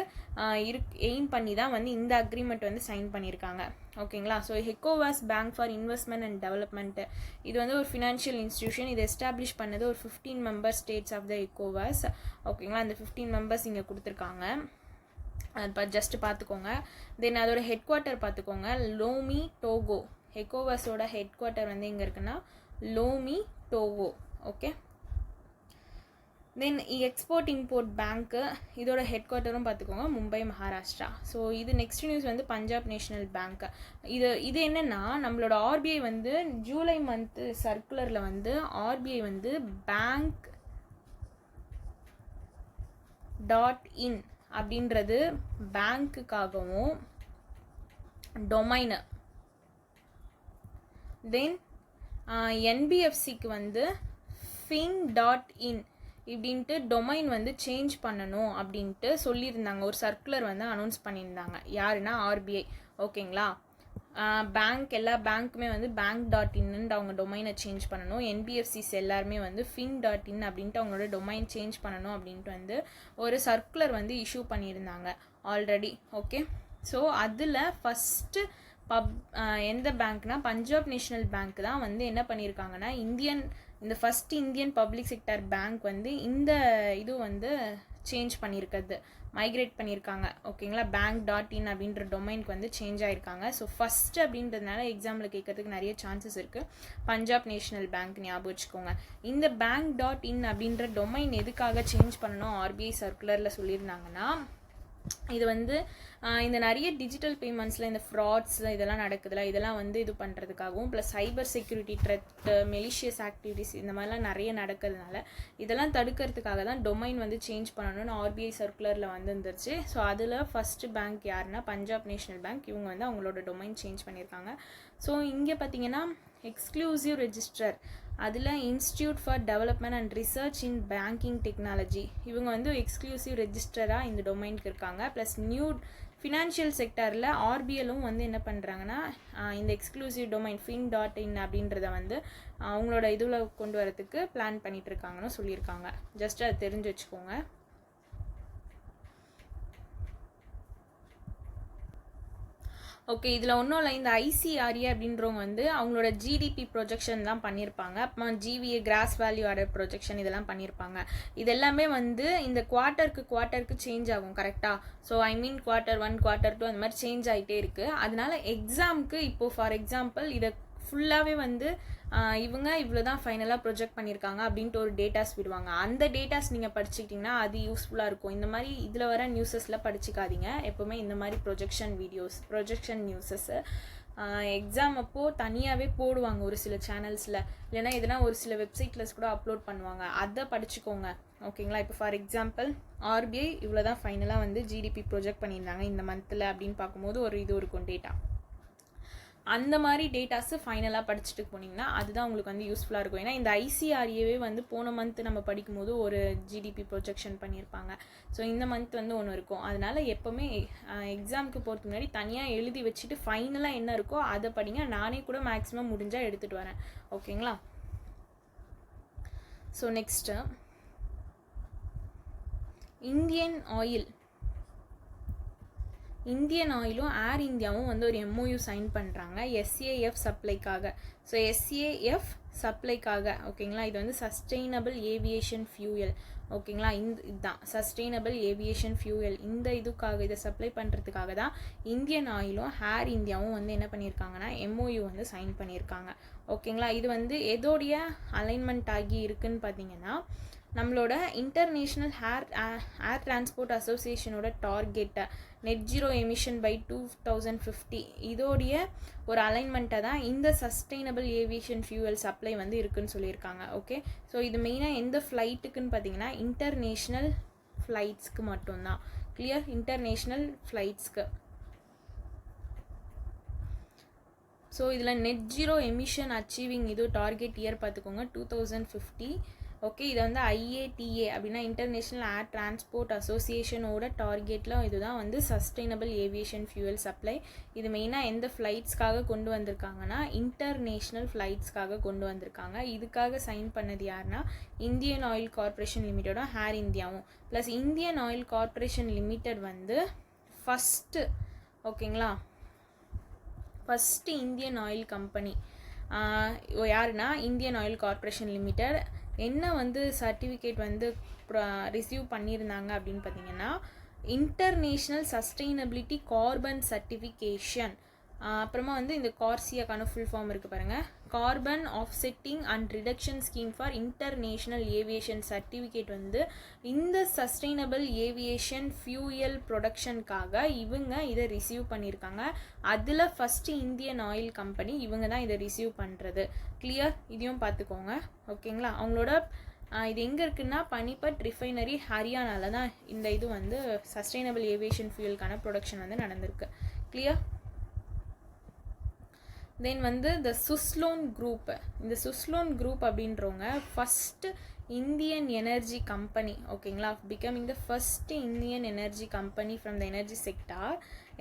எய்ம் பண்ணி தான் வந்து இந்த அக்ரிமெண்ட் வந்து சைன் பண்ணியிருக்காங்க. ஓகேங்களா, ஸோ எக்கோவாஸ் bank for investment and development இது வந்து ஒரு ஃபினான்ஷியல் இன்ஸ்டிடியூஷன். இது எஸ்டாப்ளிஷ் பண்ணது ஒரு 15 member ஸ்டேட்ஸ் ஆஃப் த எக்கோவாஸ். ஓகேங்களா, அந்த 15 members இங்கே கொடுத்துருக்காங்க. அது ஜஸ்ட்டு பார்த்துக்கோங்க. தென் அதோட ஹெட் குவார்ட்டர் பார்த்துக்கோங்க, லோமி டோகோ. எக்கோவாஸோட ஹெட் குவார்ட்டர் வந்து எங்கே இருக்குன்னா லோமி டோகோ. ஓகே, தென் எக்ஸ்போர்ட் இம்போர்ட் பேங்க்கு இதோட ஹெட் குவார்ட்டரும் பார்த்துக்கோங்க மும்பை, மகாராஷ்டிரா. ஸோ இது நெக்ஸ்ட் நியூஸ் வந்து பஞ்சாப் நேஷனல் பேங்க். இது என்னென்னா நம்மளோட ஆர்பிஐ வந்து ஜூலை மந்த்து சர்க்குலரில் வந்து ஆர்பிஐ வந்து பேங்க் .in அப்படின்றது பேங்க்குக்காகவும் டொமைனு, தென் என்பிஎஃப்சிக்கு வந்து fin.in இப்படின்ட்டு டொமைன் வந்து சேஞ்ச் பண்ணணும் அப்படின்ட்டு சொல்லியிருந்தாங்க. ஒரு சர்க்குலர் வந்து அனௌன்ஸ் பண்ணியிருந்தாங்க. யாருன்னா ஆர்பிஐ. ஓகேங்களா, பேங்க் எல்லா பேங்க்குமே வந்து bank.inன்னு அவங்க டொமைனை சேஞ்ச் பண்ணணும். NBFCs எல்லாருமே வந்து fin.in அப்படின்ட்டு அவங்களோட டொமைன் சேஞ்ச் பண்ணணும் அப்படின்ட்டு வந்து ஒரு சர்க்குலர் வந்து இஷ்யூ பண்ணியிருந்தாங்க ஆல்ரெடி. ஓகே, ஸோ அதில் ஃபஸ்ட்டு எந்த பேங்க்னா பஞ்சாப் நேஷ்னல் பேங்க் தான் வந்து என்ன பண்ணியிருக்காங்கன்னா இந்த first Indian public sector bank வந்து இந்த இது வந்து சேஞ்ச் பண்ணியிருக்கிறது, மைக்ரேட் பண்ணியிருக்காங்க. ஓகேங்களா, bank.in அப்படின்ற டொமைனுக்கு வந்து சேஞ்ச் ஆகிருக்காங்க. ஸோ ஃபஸ்ட்டு அப்படின்றதுனால எக்ஸாமில் கேட்கறதுக்கு நிறைய சான்சஸ் இருக்குது. பஞ்சாப் நேஷ்னல் பேங்க் ஞாபகம் வச்சுக்கோங்க. இந்த bank.in அப்படின்ற டொமைன் எதுக்காக சேஞ்ச் பண்ணணும் RBI சர்க்குலரில் சொல்லியிருந்தாங்கன்னா, இது வந்து இந்த நிறைய டிஜிட்டல் பேமெண்ட்ஸில் இந்த ஃப்ராட்ஸ் இதெல்லாம் நடக்குதுல, இதெல்லாம் வந்து இது பண்ணுறதுக்காகவும் plus cyber security threat, malicious activities இந்த மாதிரிலாம் நிறைய நடக்கிறதுனால இதெல்லாம் தடுக்கிறதுக்காக தான் டொமைன் வந்து சேஞ்ச் பண்ணணும்னு RBI சர்க்குலரில் வந்துருந்துச்சு. ஸோ அதில் ஃபஸ்ட்டு பேங்க் யாருன்னா பஞ்சாப் நேஷ்னல் பேங்க். இவங்க வந்து அவங்களோட டொமைன் சேஞ்ச் பண்ணியிருக்காங்க. ஸோ இங்கே பார்த்தீங்கன்னா எக்ஸ்க்ளூசிவ் ரெஜிஸ்டர், அதில் institute for development and research in banking technology, இவங்க வந்து எக்ஸ்க்ளூசிவ் ரெஜிஸ்டராக இந்த டொமைனுக்கு இருக்காங்க. ப்ளஸ் நியூ ஃபினான்ஷியல் செக்டரில் RBLம் வந்து என்ன பண்ணுறாங்கன்னா இந்த எக்ஸ்க்ளூசிவ் டொமைன் fin.in அப்படின்றத வந்து அவங்களோட இதில் கொண்டு வரதுக்கு பிளான் பண்ணிட்டு இருக்காங்கன்னு சொல்லியிருக்காங்க. ஜஸ்ட் அதை தெரிஞ்சு வச்சுக்கோங்க. ஓகே, இதில் ஒன்றும் இல்லை, இந்த ICRA அப்படின்றவங்க வந்து அவங்களோட GDP ப்ரொஜெக்ஷன் தான் பண்ணியிருப்பாங்க. அப்புறமா GVA cross value added projection இதெல்லாம் பண்ணியிருப்பாங்க. இதெல்லாமே வந்து இந்த குவார்ட்டருக்கு சேஞ்ச் ஆகும் கரெக்டாக. ஸோ குவார்ட்டர் 1 குவார்ட்டர் 2 அந்த மாதிரி சேஞ்ச் ஆகிட்டே இருக்குது. அதனால எக்ஸாமுக்கு இப்போது ஃபார் எக்ஸாம்பிள் இதை ஃபுல்லாகவே வந்து இவங்க இவ்வளோ தான் ஃபைனலாக ப்ரொஜெக்ட் பண்ணியிருக்காங்க அப்படின்ட்டு ஒரு டேட்டாஸ் விடுவாங்க. அந்த டேட்டாஸ் நீங்கள் படிச்சுக்கிட்டிங்கன்னா அது யூஸ்ஃபுல்லாக இருக்கும். இந்த மாதிரி இதில் வர நியூஸஸில் படிச்சுக்காதீங்க. எப்போவுமே இந்த மாதிரி ப்ரொஜெக்ஷன் நியூஸஸ்ஸு எக்ஸாம் அப்போது தனியாகவே போடுவாங்க ஒரு சில சேனல்ஸில், இல்லைனா எதனா ஒரு சில வெப்சைட்லஸ் கூட அப்லோட் பண்ணுவாங்க. அதை படிச்சுக்கோங்க. ஓகேங்களா, இப்போ ஃபார் எக்ஸாம்பிள் RBI இவ்வளோ தான் ஃபைனலாக வந்து GDP ப்ரொஜெக்ட் பண்ணியிருந்தாங்க இந்த மந்தில் அப்படின்னு பார்க்கும்போது ஒரு இது இருக்கும் டேட்டா. அந்த மாதிரி டேட்டாஸு ஃபைனலாக படிச்சுட்டு போனீங்கன்னா அதுதான் உங்களுக்கு வந்து யூஸ்ஃபுல்லாக இருக்கும். ஏன்னா இந்த ICRAவே வந்து போன மந்த் நம்ம படிக்கும்போது ஒரு GDP ப்ரொஜெக்ஷன் பண்ணியிருப்பாங்க. ஸோ இந்த மந்த் வந்து ஒன்று இருக்கும். அதனால் எப்போவுமே எக்ஸாமுக்கு போகிறதுக்கு முன்னாடி தனியாக எழுதி வச்சுட்டு ஃபைனலாக என்ன இருக்கோ அதை படிங்க. நானே கூட மேக்ஸிமம் முடிஞ்சால் எடுத்துகிட்டு வரேன். ஓகேங்களா, ஸோ நெக்ஸ்ட்டு இந்தியன் ஆயிலும் ஏர் இந்தியாவும் வந்து ஒரு MOU சைன் பண்ணுறாங்க SAF சப்ளைக்காக. ஸோ SAF சப்ளைக்காக ஓகேங்களா, இது வந்து சஸ்டெயினபிள் ஏவியேஷன் ஃபியூயல். ஓகேங்களா, இதுதான் சஸ்டெயினபிள் ஏவியேஷன் ஃபியூயல். இந்த இதுக்காக இதை சப்ளை பண்ணுறதுக்காக தான் இந்தியன் ஆயிலும் ஏர் இந்தியாவும் வந்து என்ன பண்ணியிருக்காங்கன்னா MOU வந்து சைன் பண்ணியிருக்காங்க. ஓகேங்களா, இது வந்து எதோடைய அலைன்மெண்ட் ஆகி இருக்குன்னு பார்த்தீங்கன்னா நம்மளோட இன்டர்நேஷ்னல் ஏர் டிரான்ஸ்போர்ட் அசோசியேஷனோட டார்கெட்டை நெட் ஜீரோ எமிஷன் பை 2050 இதோடைய ஒரு அலைன்மெண்ட்டை தான் இந்த சஸ்டெயினபிள் ஏவியேஷன் ஃபியூவல் சப்ளை வந்து இருக்குன்னு சொல்லியிருக்காங்க. ஓகே, ஸோ இது மெயினாக எந்த ஃப்ளைட்டுக்குன்னு பார்த்தீங்கன்னா இன்டர்நேஷ்னல் ஃப்ளைட்ஸ்க்கு மட்டும்தான். கிளியர், இன்டர்நேஷ்னல் ஃப்ளைட்ஸ்க்கு. ஸோ இதில் நெட் ஜீரோ எமிஷன் அச்சீவிங் இது டார்கெட் இயர் பார்த்துக்கோங்க 2050. ஓகே, இதை வந்து IATA அப்படின்னா இன்டர்நேஷ்னல் ஏர் டிரான்ஸ்போர்ட் அசோசியேஷனோட டார்கெட்டில் இதுதான் வந்து சஸ்டெயினபிள் ஏவியேஷன் ஃபியூவல் சப்ளை. இது மெயினாக எந்த ஃப்ளைட்ஸ்க்காக கொண்டு வந்திருக்காங்கன்னா இன்டர்நேஷ்னல் ஃப்ளைட்ஸ்க்காக கொண்டு வந்திருக்காங்க. இதுக்காக சைன் பண்ணது யாருன்னா இந்தியன் ஆயில் கார்பரேஷன் லிமிட்டடும் ஏர் இந்தியாவும். Plus Indian oil corporation limited வந்து ஃபஸ்ட்டு ஓகேங்களா ஃபஸ்ட்டு இந்தியன் ஆயில் கம்பெனி யாருன்னா இந்தியன் ஆயில் கார்பரேஷன் லிமிட்டட். என்ன வந்து சர்டிஃபிகேட் வந்து ரிசீவ் பண்ணியிருந்தாங்க அப்படின்னு பார்த்தீங்கன்னா இன்டர்நேஷ்னல் சஸ்டெயினபிலிட்டி கார்பன் சர்டிஃபிகேஷன். அப்புறமா வந்து இந்த கார்சியாக்கான ஃபுல் ஃபார்ம் இருக்குது பாருங்கள், carbon offsetting and reduction scheme for international aviation certificate வந்து இந்த சஸ்டெயினபிள் ஏவியேஷன் ஃபியூயல் ப்ரொடக்ஷனுக்காக இவங்க இதை ரிசீவ் பண்ணியிருக்காங்க. அதில் ஃபஸ்ட்டு இந்தியன் ஆயில் கம்பெனி இவங்க தான் இதை ரிசீவ் பண்ணுறது. கிளியர், இதையும் பார்த்துக்கோங்க. ஓகேங்களா, அவங்களோட இது எங்கே இருக்குன்னா பனிபட் ரிஃபைனரி ஹரியானாவில் தான் இந்த இது வந்து சஸ்டெயினபிள் ஏவியேஷன் ஃபியூயலுக்கான ப்ரொடக்ஷன் வந்து நடந்திருக்கு. கிளியர். தென் வந்து இந்த சுஸ்லோன் குரூப் அப்படின்றவங்க ஃபஸ்ட்டு இந்தியன் எனர்ஜி கம்பெனி, ஓகேங்களா, becoming the first Indian energy company from the energy sector.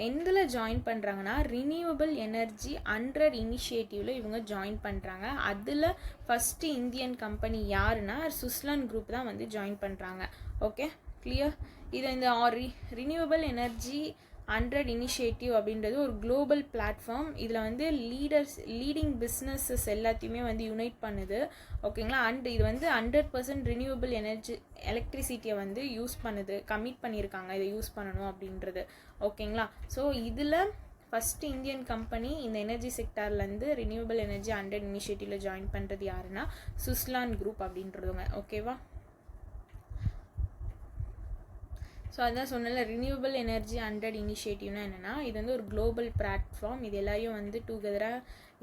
எந்தில் ஜாயின் பண்ணுறாங்கன்னா ரினியூவபிள் எனர்ஜி 100 இனிஷியேட்டிவில் இவங்க ஜாயின் பண்ணுறாங்க. அதில் ஃபஸ்ட்டு இந்தியன் கம்பெனி யாருன்னா சுஸ்லான் குரூப் தான் வந்து ஜாயின் பண்ணுறாங்க. Okay, clear. இது இந்த ரினியூவபிள் எனர்ஜி 100 இனிஷியேட்டிவ் அப்படின்றது ஒரு குளோபல் பிளாட்ஃபார்ம். இதில் வந்து லீடிங் பிஸ்னஸஸ் எல்லாத்தையுமே வந்து யுனைட் பண்ணுது, ஓகேங்களா. அண்ட் இது வந்து 100% ரினியூவபிள் எலக்ட்ரிசிட்டியை வந்து யூஸ் பண்ணுது, கமிட் பண்ணியிருக்காங்க இதை யூஸ் பண்ணணும் அப்படின்றது, ஓகேங்களா. ஸோ இதில் ஃபஸ்ட்டு இந்தியன் கம்பெனி இந்த எனர்ஜி செக்டார்லேருந்து ரினியூவபிள் எனர்ஜி 100 இனிஷியேட்டிவில் ஜாயின் பண்ணுறது யாருன்னா சுஸ்லான் குரூப் அப்படின்றதுங்க, ஓகேவா. ஸோ அதான் சொன்னல, ரினியூவபிள் எனர்ஜி 100 இனிஷியேட்டிவ்னா என்னென்னா இது வந்து ஒரு குளோபல் பிளாட்ஃபார்ம். இது எல்லாரையும் வந்து டுகெதராக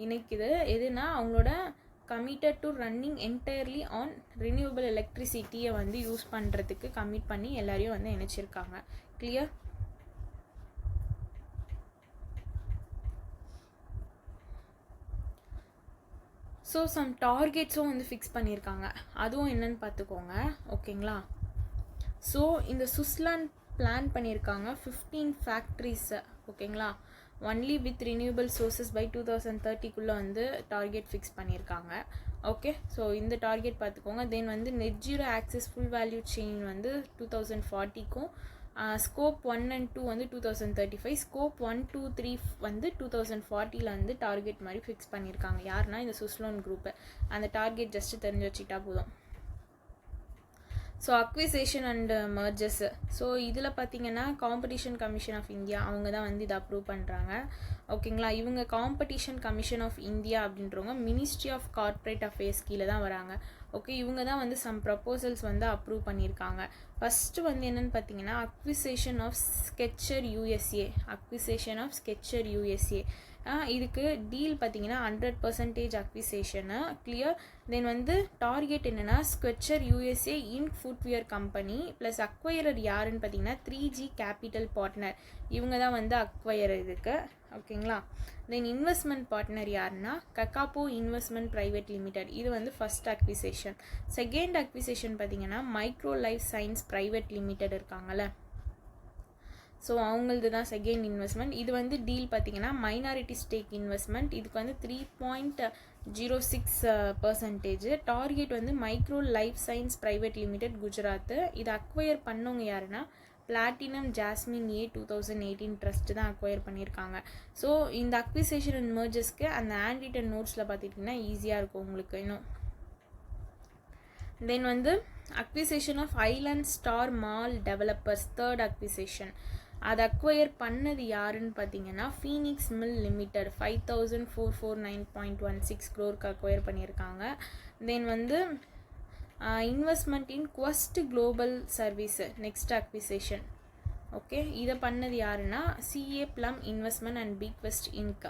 இணைக்குது. எதுனா அவங்களோட committed to running entirely on renewable எலக்ட்ரிசிட்டியை வந்து யூஸ் பண்ணுறதுக்கு கமிட் பண்ணி எல்லாரையும் வந்து இணைச்சிருக்காங்க. கிளியர். ஸோ சம் டார்கெட்ஸும் வந்து ஃபிக்ஸ் பண்ணியிருக்காங்க, அதுவும் என்னன்னு பார்த்துக்கோங்க, ஓகேங்களா. ஸோ இந்த சுஸ்லான் பிளான் பண்ணியிருக்காங்க 15 ஃபேக்ட்ரிஸ், ஓகேங்களா, only with renewable sources by 2030 வந்து டார்கெட் ஃபிக்ஸ் பண்ணியிருக்காங்க. ஓகே, ஸோ இந்த டார்கெட் பார்த்துக்கோங்க. தென் வந்து net zero across full value chain வந்து 2040க்கும், ஸ்கோப் 1 and 2 வந்து 2035, ஸ்கோப் 1, 2, 3 வந்து 2040 வந்து டார்கெட் மாதிரி ஃபிக்ஸ் பண்ணியிருக்காங்க. யாருன்னா இந்த சுஸ்லான் குரூப்பு. அந்த டார்கெட் ஜஸ்ட்டு தெரிஞ்சு வச்சுக்கிட்டா போதும். So acquisition and merges. So இதில் பார்த்தீங்கன்னா காம்படிஷன் கமிஷன் ஆஃப் இந்தியா அவங்க தான் வந்து இதை அப்ரூவ் பண்ணுறாங்க, ஓகேங்களா. இவங்க காம்படிஷன் கமிஷன் ஆஃப் இந்தியா அப்படின்றவங்க மினிஸ்ட்ரி ஆஃப் கார்ப்பரேட் அஃபேர்ஸ் கீழே தான் வராங்க. ஓகே, இவங்க தான் வந்து சம் ப்ரப்போசல்ஸ் வந்து அப்ரூவ் பண்ணியிருக்காங்க. ஃபஸ்ட்டு வந்து என்னென்னு பார்த்தீங்கன்னா அக்விசேஷன் ஆஃப் ஸ்கெச்சர் யூஎஸ்ஏ. இதுக்கு டீல் பார்த்தீங்கன்னா 100% அக்விசேஷனு, கிளியர். தென் வந்து டார்கெட் என்னென்னா ஸ்கெச்சர் யூஎஸ்ஏ இன் ஃபுட்வியர் கம்பெனி ப்ளஸ் அக்வயரர் யாருன்னு பார்த்தீங்கன்னா 3G கேபிட்டல் பார்ட்னர், இவங்க தான் வந்து அக்வயரர் இதுக்கு, ஓகேங்களா. தென் இன்வெஸ்ட்மெண்ட் பார்ட்னர் யாருன்னா கக்காப்போ இன்வெஸ்ட்மெண்ட் ப்ரைவேட் லிமிடெட், இது வந்து ஃபஸ்ட் அக்விசேஷன். செகண்ட் அக்விசேஷன் பார்த்தீங்கன்னா micro life science private limited இருக்காங்கள்ல, ஸோ அவங்களது தான் செகண்ட் இன்வெஸ்ட்மெண்ட். இது வந்து டீல் பார்த்தீங்கன்னா மைனாரிட்டி ஸ்டேக் இன்வெஸ்ட்மெண்ட், இதுக்கு வந்து 3.06%. டார்கெட் வந்து micro life science private limited Gujarat. இது அக்வயர் பண்ணவங்க யாருன்னா பிளாட்டினம் ஜாஸ்மின் 2018 ட்ரஸ்ட் தான் அக்வயர் பண்ணியிருக்காங்க. ஸோ இந்த அக்விசேஷன் அண்ட் மர்ஜஸ்க்கு அந்த ஹேண்ட் நோட்ஸில் பார்த்துட்டிங்கன்னா ஈஸியாக இருக்கும் உங்களுக்கு இன்னும். தென் வந்து acquisition of island star mall developers, third acquisition. அது அக்வயர் பண்ணது யாருன்னு பார்த்தீங்கன்னா Phoenix mill limited 5449.16 crore acquire பண்ணியிருக்காங்க. தென் வந்து investment in quest global service, next acquisition. Okay, இதை பண்ணது யாருன்னா CA Plum investment and big west inc.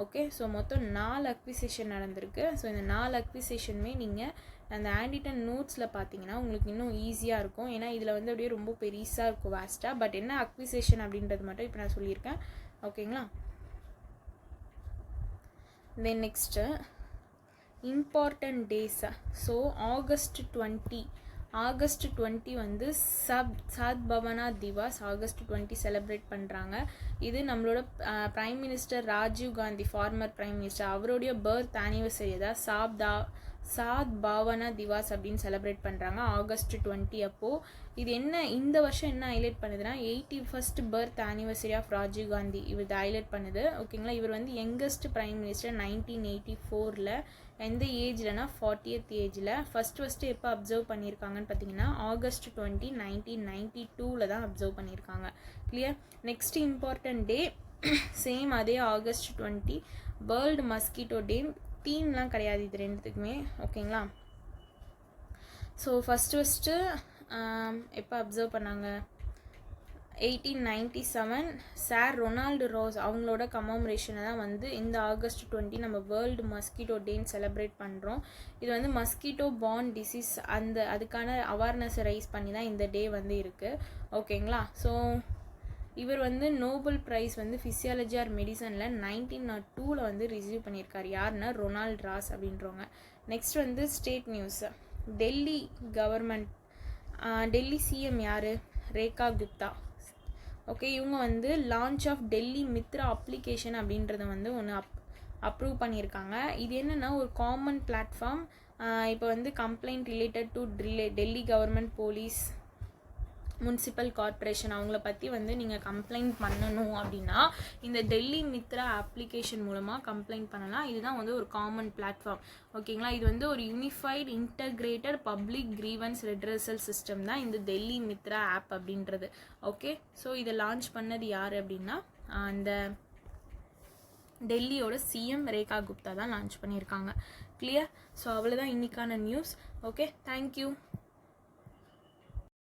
Okay, so மொத்தம் 4 அக்விசேஷன் நடந்திருக்கு. ஸோ இந்த 4 அக்விசேஷனுமே நீங்கள் அந்த ஹேண்டிட்டன் நோட்ஸில் பார்த்தீங்கன்னா உங்களுக்கு இன்னும் ஈஸியாக இருக்கும். ஏன்னா இதில் வந்து அப்படியே ரொம்ப பெருசாக இருக்கும், வாஸ்ட்டாக. பட் என்ன அக்விசேஷன் அப்படின்றது மட்டும் இப்போ நான் சொல்லியிருக்கேன், ஓகேங்களா. Then next important days. So August 20 வந்து சத்பவனா திவாஸ் ஆகஸ்ட் 20 செலிப்ரேட் பண்ணுறாங்க. இது நம்மளோட prime minister Rajiv Gandhi, former prime minister, அவருடைய பர்த் ஆனிவர்சரி தான் சாத்பாவனா திவாஸ் அப்படின்னு செலிப்ரேட் பண்ணுறாங்க ஆகஸ்ட் 20 அப்போது. இது என்ன இந்த வருஷம் என்ன ஹைலைட் பண்ணுதுன்னா 81st birth anniversary of Rajiv Gandhi, இவர் ஹைலைட் பண்ணுது, ஓகேங்களா. இவர் வந்து யங்கஸ்ட் பிரைம் மினிஸ்டர் 1984. எந்த ஏஜ்லனா 40th ஏஜில். ஃபஸ்ட்டு எப்போ அப்சர்வ் பண்ணியிருக்காங்கன்னு பார்த்தீங்கன்னா ஆகஸ்ட் 20, 1992 தான் அப்சர்வ் பண்ணியிருக்காங்க, clear. Next important day same அதே ஆகஸ்ட் 20 வேர்ல்டு மஸ்கிட்டோ டே. தீம்லாம் கிடையாது இது ரெண்டுத்துக்குமே, ஓகேங்களா. ஸோ ஃபஸ்ட்டு எப்போ அப்சர்வ் பண்ணாங்க 1897 சார் ரொனால்டு ரோஸ் அவங்களோட கமமரேஷனை தான் வந்து இந்த ஆகஸ்ட் 20 நம்ம வேர்ல்டு மஸ்கிட்டோ டேன்னு செலிப்ரேட் பண்ணுறோம். இது வந்து மஸ்கிட்டோ பார்ன் டிசீஸ் அதுக்கான அவேர்னஸை ரைஸ் பண்ணி தான் இந்த டே வந்து இருக்குது, ஓகேங்களா. ஸோ இவர் வந்து நோபல் ப்ரைஸ் வந்து ஃபிசியாலஜி ஆர் மெடிசனில் 1902 வந்து ரிசீவ் பண்ணியிருக்காரு. யாருன்னா ரொனால்ட் ராஸ் அப்படின்றவங்க. நெக்ஸ்ட் வந்து state news. Delhi government, Delhi CM யார்? ரேகா குப்தா. ஓகே, இவங்க வந்து launch of Delhi Mitra application அப்படின்றத வந்து ஒன்று அப்ரூவ் பண்ணியிருக்காங்க. இது என்னென்னா ஒரு காமன் பிளாட்ஃபார்ம். இப்போ வந்து complaint related to Delhi government, police, municipal corporation அவங்கள பற்றி வந்து நீங்கள் கம்ப்ளைண்ட் பண்ணணும் அப்படின்னா இந்த டெல்லி மித்ரா அப்ளிகேஷன் மூலமாக கம்ப்ளைண்ட் பண்ணலாம். இதுதான் வந்து ஒரு காமன் பிளாட்ஃபார்ம். ஓகேங்களா? இது வந்து ஒரு unified integrated public grievance redressal system தான் இந்த டெல்லி மித்ரா ஆப் அப்படின்றது. ஓகே, ஸோ இதை லான்ச் பண்ணது யார் அப்படின்னா அந்த டெல்லியோட சிஎம் ரேகா குப்தா தான் லான்ச் பண்ணியிருக்காங்க. கிளியர்? ஸோ அவ்வளோதான் இன்றைக்கான நியூஸ். Okay, thank you.